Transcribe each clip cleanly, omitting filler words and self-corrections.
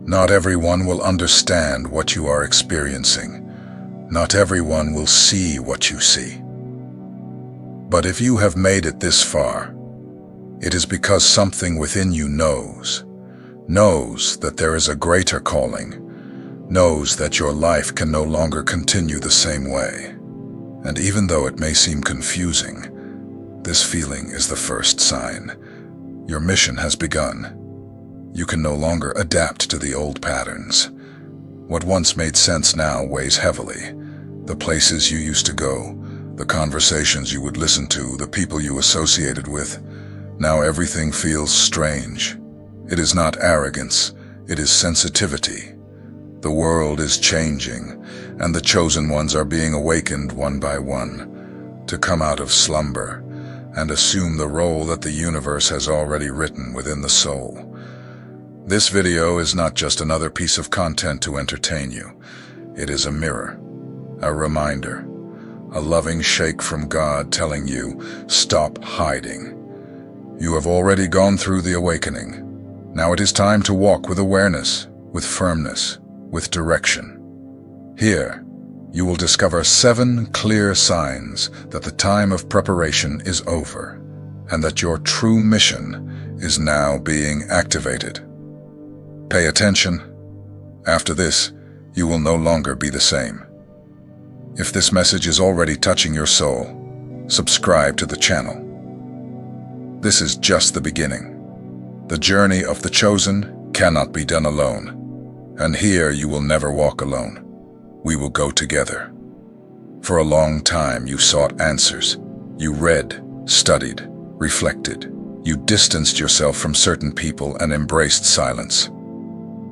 Not everyone will understand what you are experiencing. Not everyone will see what you see. But if you have made it this far, it is because something within you knows that there is a greater calling, knows that your life can no longer continue the same way. And even though it may seem confusing, this feeling is the first sign. Your mission has begun. You can no longer adapt to the old patterns. What once made sense now weighs heavily. The places you used to go, the conversations you would listen to, the people you associated with. Now everything feels strange. It is not arrogance, it is sensitivity. The world is changing, and the chosen ones are being awakened one by one to come out of slumber and assume the role that the universe has already written within the soul. This video is not just another piece of content to entertain you. It is a mirror, a reminder, a loving shake from God telling you, stop hiding. You have already gone through the awakening. Now it is time to walk with awareness, with firmness, with direction. Here, you will discover 7 clear signs that the time of preparation is over and that your true mission is now being activated. Pay attention. After this, you will no longer be the same. If this message is already touching your soul, subscribe to the channel. This is just the beginning. The journey of the chosen cannot be done alone. And here you will never walk alone. We will go together. For a long time you sought answers. You read, studied, reflected. You distanced yourself from certain people and embraced silence.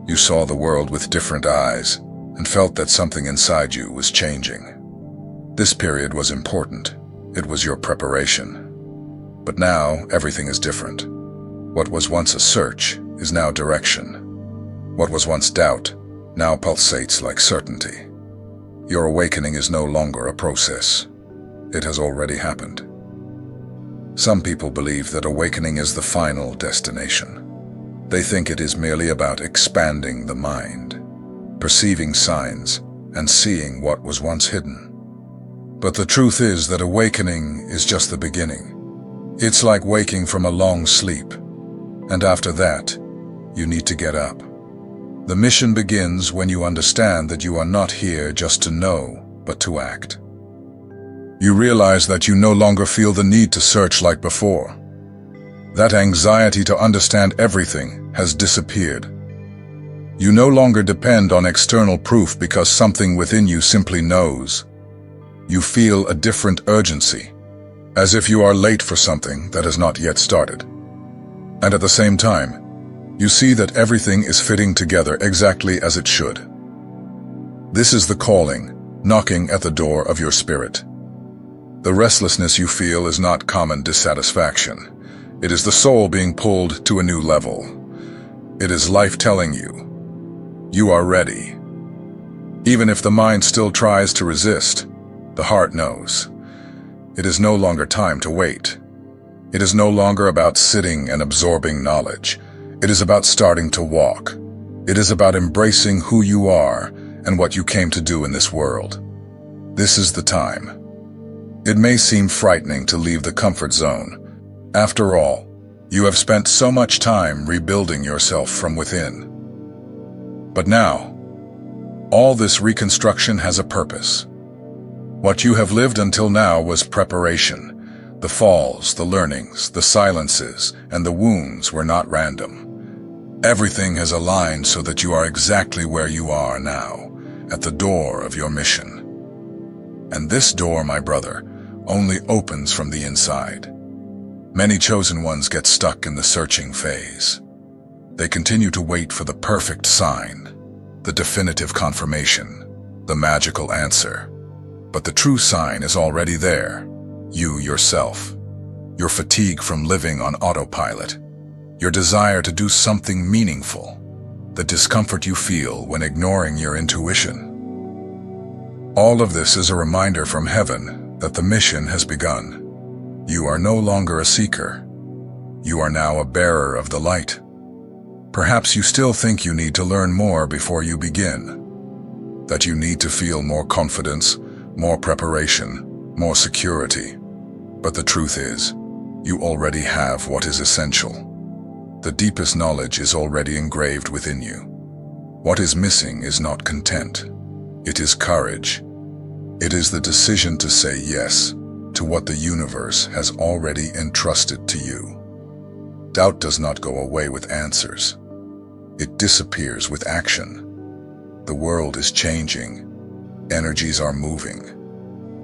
You saw the world with different eyes and felt that something inside you was changing. This period was important. It was your preparation. But now everything is different. What was once a search is now direction. What was once doubt now pulsates like certainty. Your awakening is no longer a process. It has already happened. Some people believe that awakening is the final destination. They think it is merely about expanding the mind, perceiving signs, and seeing what was once hidden. But the truth is that awakening is just the beginning. It's like waking from a long sleep, and after that, you need to get up. The mission begins when you understand that you are not here just to know, but to act. You realize that you no longer feel the need to search like before. That anxiety to understand everything has disappeared. You no longer depend on external proof because something within you simply knows. You feel a different urgency, as if you are late for something that has not yet started. And at the same time, you see that everything is fitting together exactly as it should. This is the calling, knocking at the door of your spirit. The restlessness you feel is not common dissatisfaction. It is the soul being pulled to a new level. It is life telling you, you are ready. Even if the mind still tries to resist, the heart knows. It is no longer time to wait. It is no longer about sitting and absorbing knowledge. It is about starting to walk. It is about embracing who you are and what you came to do in this world. This is the time. It may seem frightening to leave the comfort zone. After all, you have spent so much time rebuilding yourself from within. But now, all this reconstruction has a purpose. What you have lived until now was preparation. The falls, the learnings, the silences, and the wounds were not random. Everything has aligned so that you are exactly where you are now, at the door of your mission. And this door, my brother, only opens from the inside. Many chosen ones get stuck in the searching phase. They continue to wait for the perfect sign, the definitive confirmation, the magical answer. But the true sign is already there. You yourself. Your fatigue from living on autopilot. Your desire to do something meaningful. The discomfort you feel when ignoring your intuition. All of this is a reminder from heaven that the mission has begun. You are no longer a seeker. You are now a bearer of the light. Perhaps you still think you need to learn more before you begin, that you need to feel more confidence, more preparation, more security. But the truth is, you already have what is essential. The deepest knowledge is already engraved within you. What is missing is not content. It is courage. It is the decision to say yes to what the universe has already entrusted to you. Doubt does not go away with answers. It disappears with action. The world is changing. Energies are moving.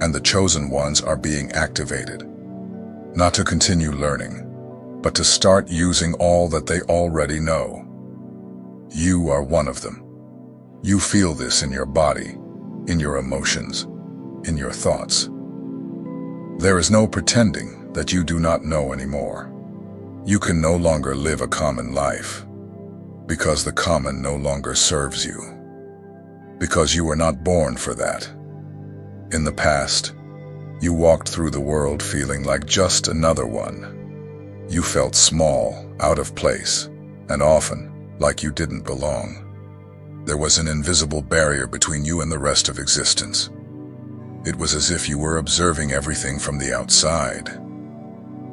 And the chosen ones are being activated. Not to continue learning, but to start using all that they already know. You are one of them. You feel this in your body, in your emotions, in your thoughts. There is no pretending that you do not know anymore. You can no longer live a common life, because the common no longer serves you, because you were not born for that. In the past, you walked through the world feeling like just another one. You felt small, out of place, and often like you didn't belong. There was an invisible barrier between you and the rest of existence. It was as if you were observing everything from the outside.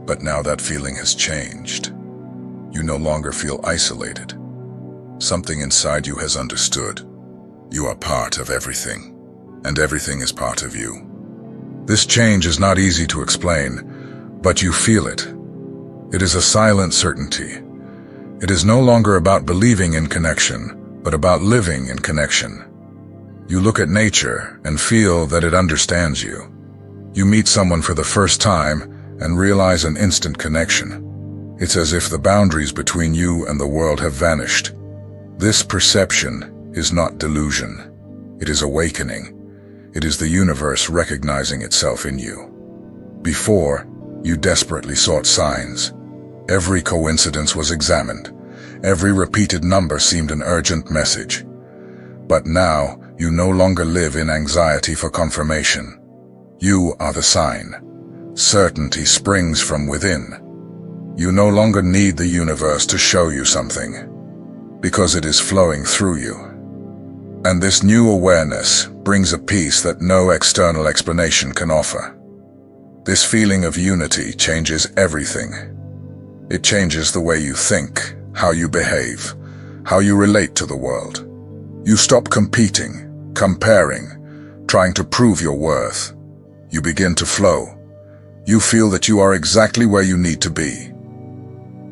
But now that feeling has changed. You no longer feel isolated. Something inside you has understood. You are part of everything, and everything is part of you. This change is not easy to explain, but you feel it. It is a silent certainty. It is no longer about believing in connection, but about living in connection. You look at nature and feel that it understands you. You meet someone for the first time and realize an instant connection. It's as if the boundaries between you and the world have vanished. This perception is not delusion. It is awakening. It is the universe recognizing itself in you. Before, you desperately sought signs. Every coincidence was examined. Every repeated number seemed an urgent message. But now, you no longer live in anxiety for confirmation. You are the sign. Certainty springs from within. You no longer need the universe to show you something, because it is flowing through you. And this new awareness brings a peace that no external explanation can offer. This feeling of unity changes everything. It changes the way you think, how you behave, how you relate to the world. You stop competing, comparing, trying to prove your worth. You begin to flow. You feel that you are exactly where you need to be.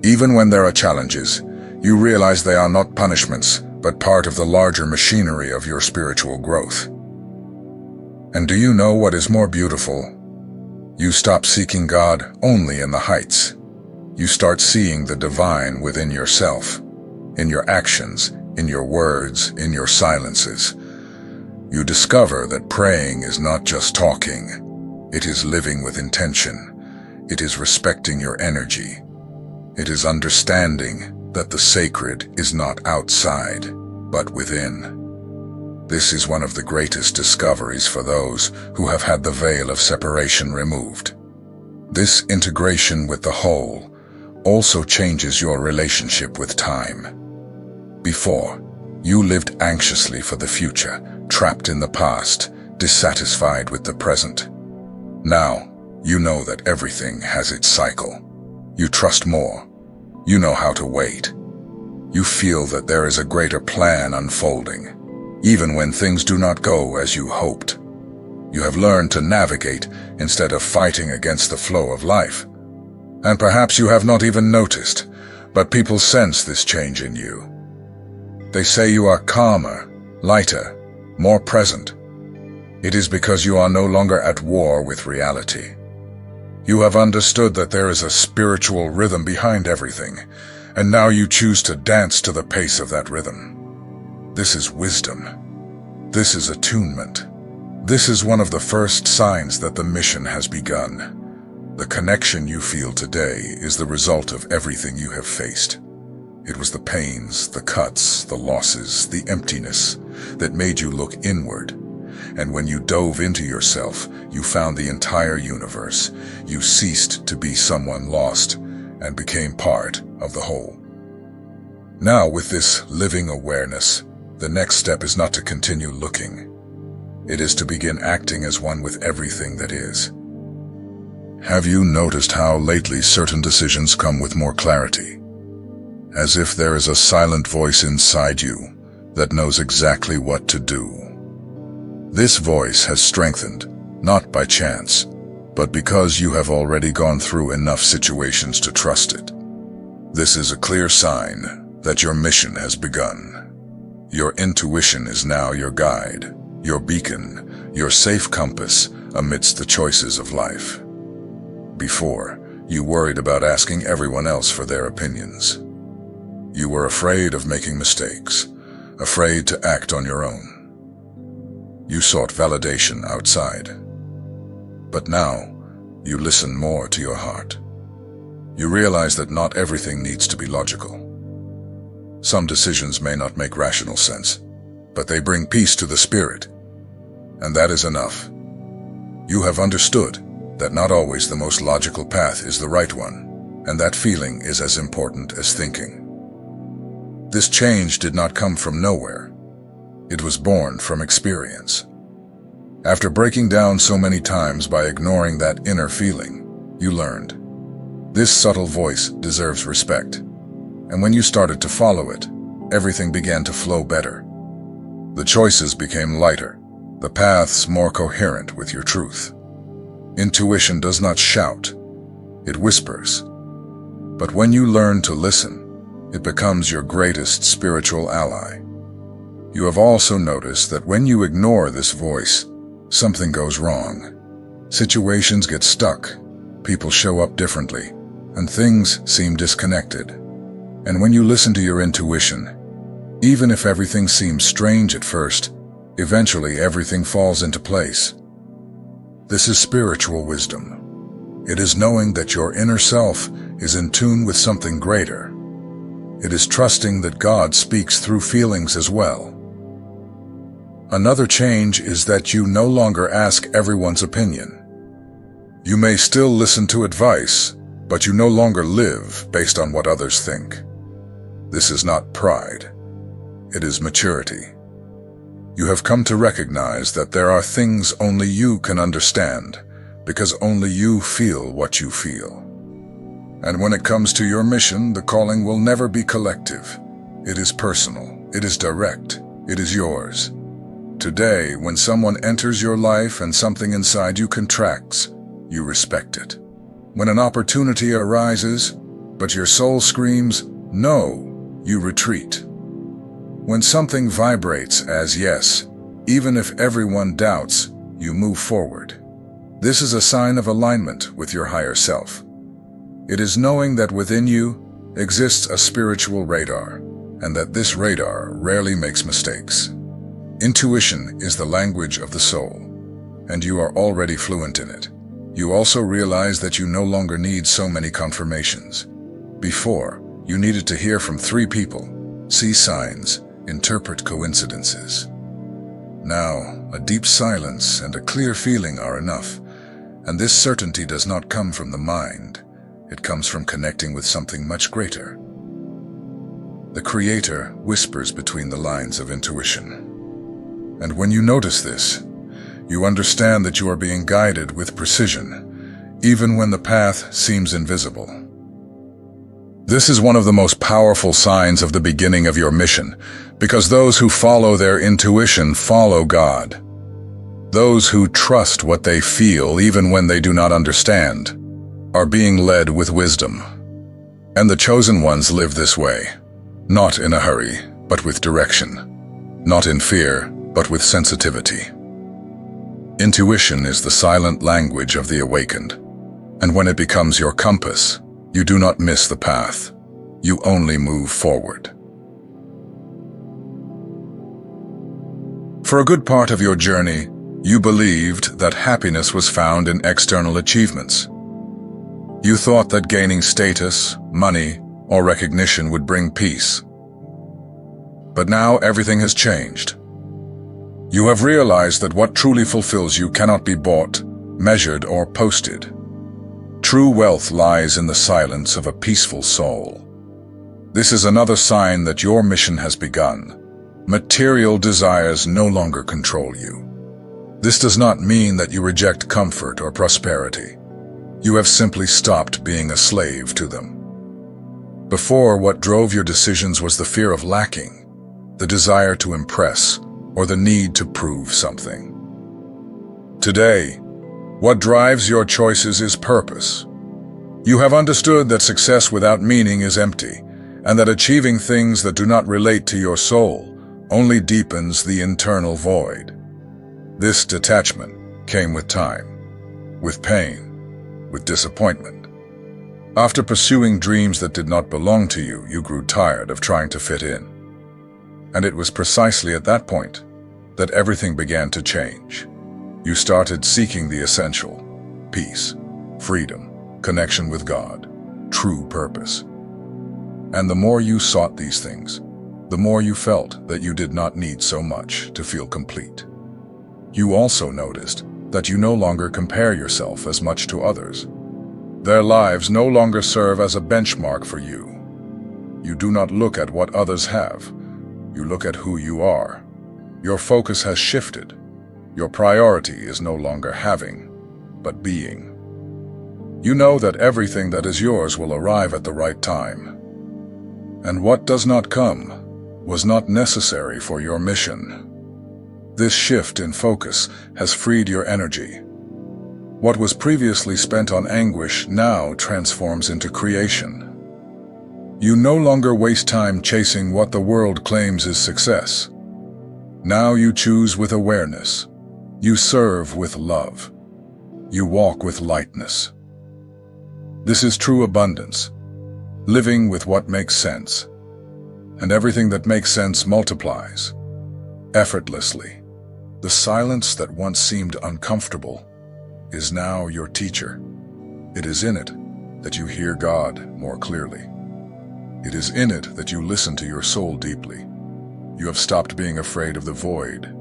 Even when there are challenges, you realize they are not punishments, but part of the larger machinery of your spiritual growth. And do you know what is more beautiful? You stop seeking God only in the heights. You start seeing the divine within yourself, in your actions, in your words, in your silences. You discover that praying is not just talking. It is living with intention. It is respecting your energy. It is understanding that the sacred is not outside, but within. This is one of the greatest discoveries for those who have had the veil of separation removed. This integration with the whole also changes your relationship with time. Before, you lived anxiously for the future, trapped in the past, dissatisfied with the present. Now, you know that everything has its cycle. You trust more. You know how to wait. You feel that there is a greater plan unfolding, even when things do not go as you hoped. You have learned to navigate instead of fighting against the flow of life. And perhaps you have not even noticed, but people sense this change in you. They say you are calmer, lighter, more present. It is because you are no longer at war with reality. You have understood that there is a spiritual rhythm behind everything, and now you choose to dance to the pace of that rhythm. This is wisdom. This is attunement. This is one of the first signs that the mission has begun. The connection you feel today is the result of everything you have faced. It was the pains, the cuts, the losses, the emptiness that made you look inward. And when you dove into yourself, you found the entire universe. You ceased to be someone lost and became part of the whole. Now, with this living awareness, the next step is not to continue looking. It is to begin acting as one with everything that is. Have you noticed how lately certain decisions come with more clarity? As if there is a silent voice inside you that knows exactly what to do. This voice has strengthened, not by chance, but because you have already gone through enough situations to trust it. This is a clear sign that your mission has begun. Your intuition is now your guide, your beacon, your safe compass amidst the choices of life. Before, you worried about asking everyone else for their opinions. You were afraid of making mistakes, afraid to act on your own. You sought validation outside. But now, you listen more to your heart. You realize that not everything needs to be logical. Some decisions may not make rational sense, but they bring peace to the spirit. And that is enough. You have understood that not always the most logical path is the right one, and that feeling is as important as thinking. This change did not come from nowhere. It was born from experience. After breaking down so many times by ignoring that inner feeling, you learned. This subtle voice deserves respect. And when you started to follow it, everything began to flow better. The choices became lighter, the paths more coherent with your truth. Intuition does not shout, it whispers. But when you learn to listen, it becomes your greatest spiritual ally. You have also noticed that when you ignore this voice, something goes wrong. Situations get stuck, people show up differently, and things seem disconnected. And when you listen to your intuition, even if everything seems strange at first, eventually everything falls into place. This is spiritual wisdom. It is knowing that your inner self is in tune with something greater. It is trusting that God speaks through feelings as well. Another change is that you no longer ask everyone's opinion. You may still listen to advice, but you no longer live based on what others think. This is not pride. It is maturity. You have come to recognize that there are things only you can understand, because only you feel what you feel. And when it comes to your mission, the calling will never be collective. It is personal. It is direct. It is yours. Today, when someone enters your life and something inside you contracts, you respect it. When an opportunity arises, but your soul screams, "No," you retreat. When something vibrates as yes, even if everyone doubts, you move forward. This is a sign of alignment with your higher self. It is knowing that within you exists a spiritual radar, and that this radar rarely makes mistakes. Intuition is the language of the soul, and you are already fluent in it. You also realize that you no longer need so many confirmations. Before, you needed to hear from 3 people, see signs, interpret coincidences. Now, a deep silence and a clear feeling are enough, and this certainty does not come from the mind. It comes from connecting with something much greater. The Creator whispers between the lines of intuition. And when you notice this, you understand that you are being guided with precision, even when the path seems invisible. This is one of the most powerful signs of the beginning of your mission, because those who follow their intuition follow God. Those who trust what they feel, even when they do not understand, are being led with wisdom. And the chosen ones live this way, not in a hurry, but with direction, not in fear, but with sensitivity. Intuition is the silent language of the awakened, and when it becomes your compass, you do not miss the path. You only move forward. For a good part of your journey, you believed that happiness was found in external achievements. You thought that gaining status, money, or recognition would bring peace. But now everything has changed. You have realized that what truly fulfills you cannot be bought, measured, or posted. True wealth lies in the silence of a peaceful soul. This is another sign that your mission has begun. Material desires no longer control you. This does not mean that you reject comfort or prosperity. You have simply stopped being a slave to them. Before, what drove your decisions was the fear of lacking, the desire to impress, or the need to prove something. Today, what drives your choices is purpose. You have understood that success without meaning is empty, and that achieving things that do not relate to your soul only deepens the internal void. This detachment came with time, with pain, with disappointment. After pursuing dreams that did not belong to you, you grew tired of trying to fit in. And it was precisely at that point that everything began to change. You started seeking the essential: peace, freedom, connection with God, true purpose. And the more you sought these things, the more you felt that you did not need so much to feel complete. You also noticed that you no longer compare yourself as much to others. Their lives no longer serve as a benchmark for you. You do not look at what others have. You look at who you are. Your focus has shifted. Your priority is no longer having, but being. You know that everything that is yours will arrive at the right time. And what does not come was not necessary for your mission. This shift in focus has freed your energy. What was previously spent on anguish now transforms into creation. You no longer waste time chasing what the world claims is success. Now you choose with awareness. You serve with love. You walk with lightness. This is true abundance, living with what makes sense. And everything that makes sense multiplies, effortlessly. The silence that once seemed uncomfortable is now your teacher. It is in it that you hear God more clearly. It is in it that you listen to your soul deeply. You have stopped being afraid of the void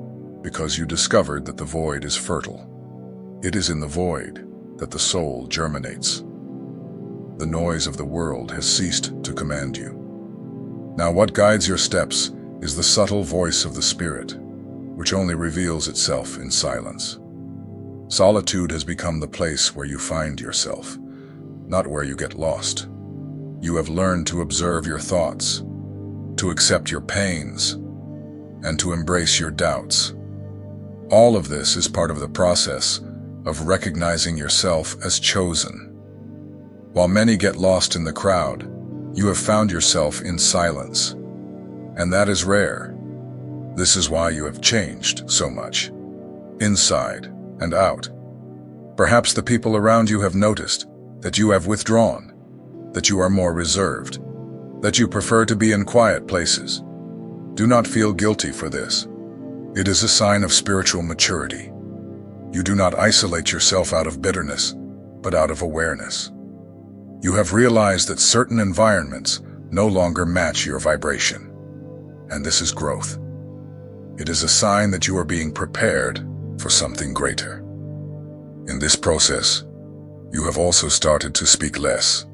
because you discovered that the void is fertile. It is in the void that the soul germinates. The noise of the world has ceased to command you. Now what guides your steps is the subtle voice of the Spirit, which only reveals itself in silence. Solitude has become the place where you find yourself, not where you get lost. You have learned to observe your thoughts, to accept your pains, and to embrace your doubts. All of this is part of the process of recognizing yourself as chosen. While many get lost in the crowd, you have found yourself in silence, and that is rare. This is why you have changed so much, inside and out. Perhaps the people around you have noticed that you have withdrawn, that you are more reserved, that you prefer to be in quiet places. Do not feel guilty for this. It is a sign of spiritual maturity. You do not isolate yourself out of bitterness, but out of awareness. You have realized that certain environments no longer match your vibration, and this is growth. It is a sign that you are being prepared for something greater. In this process, you have also started to speak less.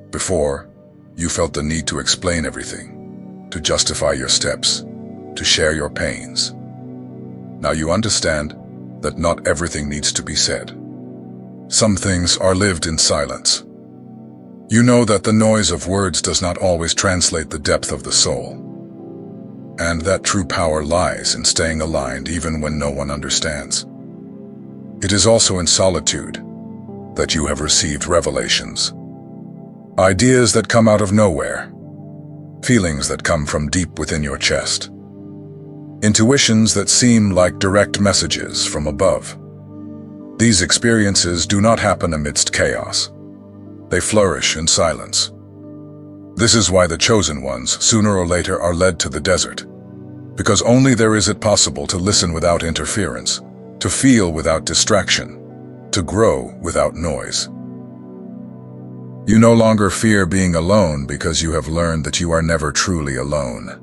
Before, you felt the need to explain everything, to justify your steps, to share your pains. Now you understand that not everything needs to be said. Some things are lived in silence. You know that the noise of words does not always translate the depth of the soul, and that true power lies in staying aligned even when no one understands. It is also in solitude that you have received revelations, ideas that come out of nowhere, feelings that come from deep within your chest, intuitions that seem like direct messages from above. These experiences do not happen amidst chaos. They flourish in silence. This is why the chosen ones, sooner or later, are led to the desert, because only there is it possible to listen without interference, to feel without distraction, to grow without noise. You no longer fear being alone because you have learned that you are never truly alone.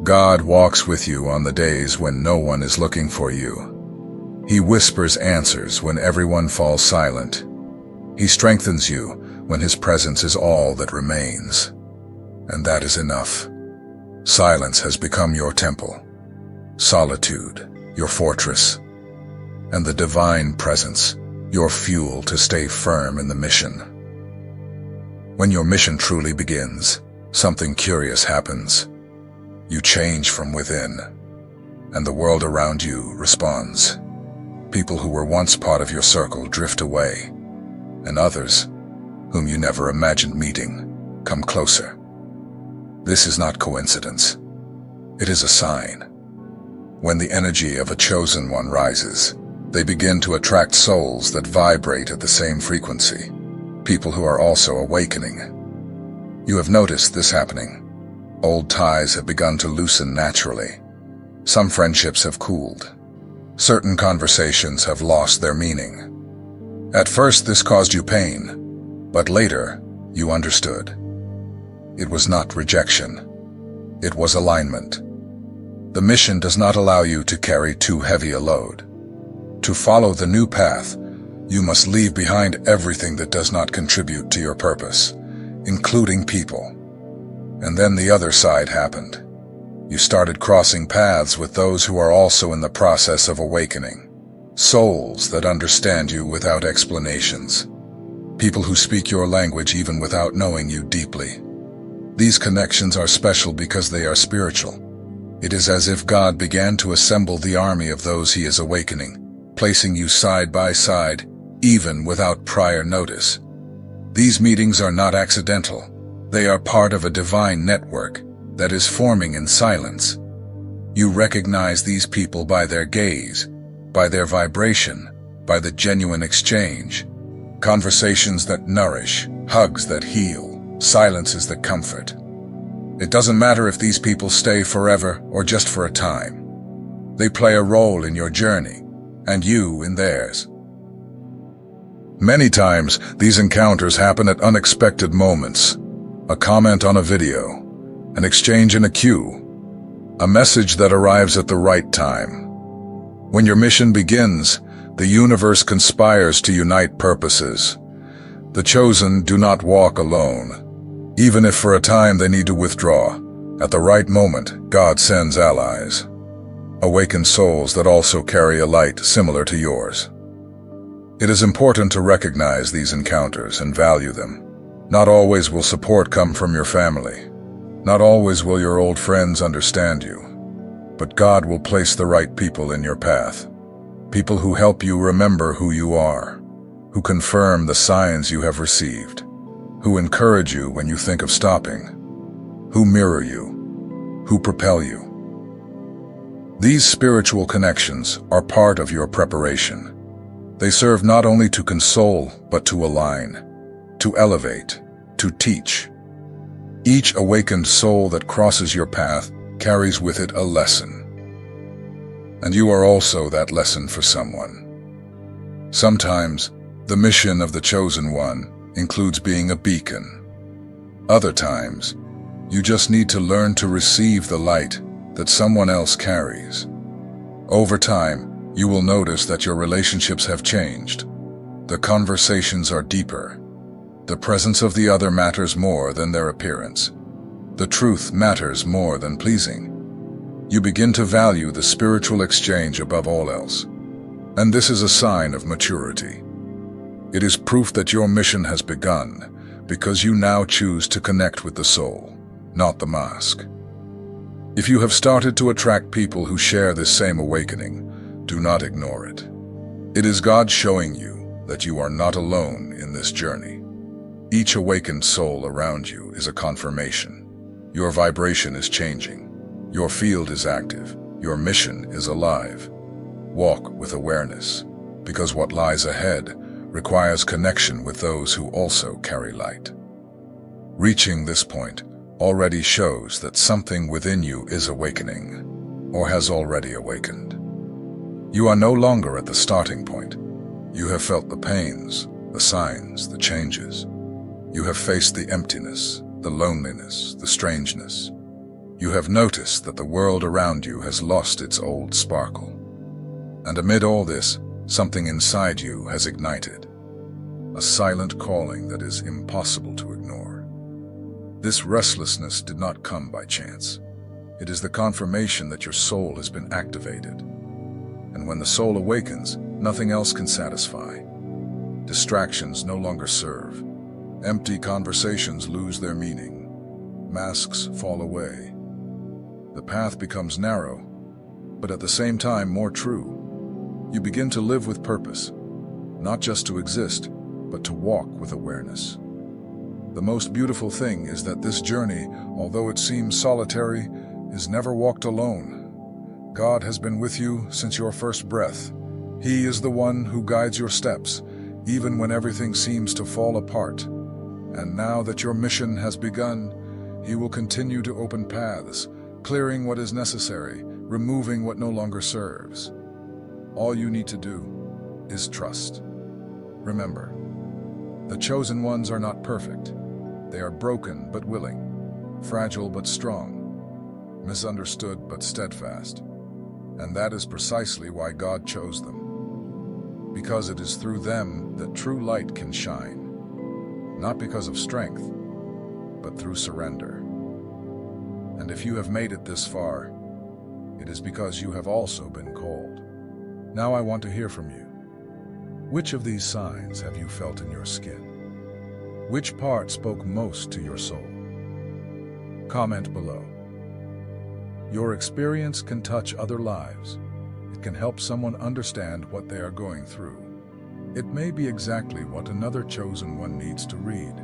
God walks with you on the days when no one is looking for you. He whispers answers when everyone falls silent. He strengthens you when His presence is all that remains. and that is enough. Silence has become your temple, solitude, your fortress, and the divine presence, your fuel to stay firm in the mission. When your mission truly begins, something curious happens. You change from within, and the world around you responds. People who were once part of your circle drift away, and others, whom you never imagined meeting, come closer. This is not coincidence. It is a sign. When the energy of a chosen one rises, they begin to attract souls that vibrate at the same frequency, people who are also awakening. You have noticed this happening. Old ties have begun to loosen naturally. Some friendships have cooled. Certain conversations have lost their meaning. At first this caused you pain, but later you understood. It was not rejection. It was alignment. The mission does not allow you to carry too heavy a load. To follow the new path, you must leave behind everything that does not contribute to your purpose, including people. And then the other side happened. You started crossing paths with those who are also in the process of awakening. Souls that understand you without explanations. People who speak your language even without knowing you deeply. These connections are special because they are spiritual. It is as if God began to assemble the army of those he is awakening, placing you side by side, even without prior notice. These meetings are not accidental. They are part of a divine network that is forming in silence. You recognize these people by their gaze, by their vibration, by the genuine exchange. Conversations that nourish, hugs that heal, silences that comfort. It doesn't matter if these people stay forever or just for a time. They play a role in your journey, and you in theirs. Many times, these encounters happen at unexpected moments. A comment on a video, an exchange in a queue, a message that arrives at the right time. When your mission begins, the universe conspires to unite purposes. The chosen do not walk alone. Even if for a time they need to withdraw, at the right moment, God sends allies. Awakened souls that also carry a light similar to yours. It is important to recognize these encounters and value them. Not always will support come from your family. Not always will your old friends understand you. But God will place the right people in your path. People who help you remember who you are, who confirm the signs you have received, who encourage you when you think of stopping, who mirror you, who propel you. These spiritual connections are part of your preparation. They serve not only to console, but to align, to elevate, to teach. Each awakened soul that crosses your path carries with it a lesson. And you are also that lesson for someone. Sometimes, the mission of the chosen one includes being a beacon. Other times, you just need to learn to receive the light that someone else carries. Over time, you will notice that your relationships have changed. The conversations are deeper. The presence of the other matters more than their appearance. The truth matters more than pleasing. You begin to value the spiritual exchange above all else. And this is a sign of maturity. It is proof that your mission has begun because you now choose to connect with the soul, not the mask. If you have started to attract people who share this same awakening, do not ignore it. It is God showing you that you are not alone in this journey. Each awakened soul around you is a confirmation. Your vibration is changing. Your field is active. Your mission is alive. Walk with awareness, because what lies ahead requires connection with those who also carry light. Reaching this point already shows that something within you is awakening, or has already awakened. You are no longer at the starting point. You have felt the pains, the signs, the changes. You have faced the emptiness, the loneliness, the strangeness. You have noticed that the world around you has lost its old sparkle. And amid all this, something inside you has ignited. A silent calling that is impossible to ignore. This restlessness did not come by chance. It is the confirmation that your soul has been activated. And when the soul awakens, nothing else can satisfy. Distractions no longer serve. Empty conversations lose their meaning. Masks fall away. The path becomes narrow, but at the same time more true. You begin to live with purpose, not just to exist, but to walk with awareness. The most beautiful thing is that this journey, although it seems solitary, is never walked alone. God has been with you since your first breath. He is the one who guides your steps, even when everything seems to fall apart. And now that your mission has begun, He will continue to open paths, clearing what is necessary, removing what no longer serves. All you need to do is trust. Remember, the chosen ones are not perfect. They are broken but willing, fragile but strong, misunderstood but steadfast. And that is precisely why God chose them. Because it is through them that true light can shine. Not because of strength, but through surrender. And if you have made it this far, it is because you have also been called. Now I want to hear from you. Which of these signs have you felt in your skin? Which part spoke most to your soul? Comment below. Your experience can touch other lives. It can help someone understand what they are going through. It may be exactly what another chosen one needs to read.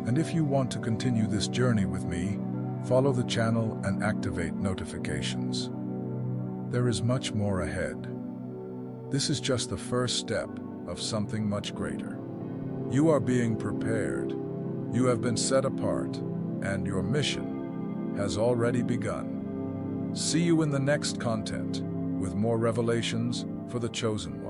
And if you want to continue this journey with me, follow the channel and activate notifications. There is much more ahead. This is just the first step of something much greater. You are being prepared. You have been set apart, and your mission has already begun. See you in the next content with more revelations for the chosen one.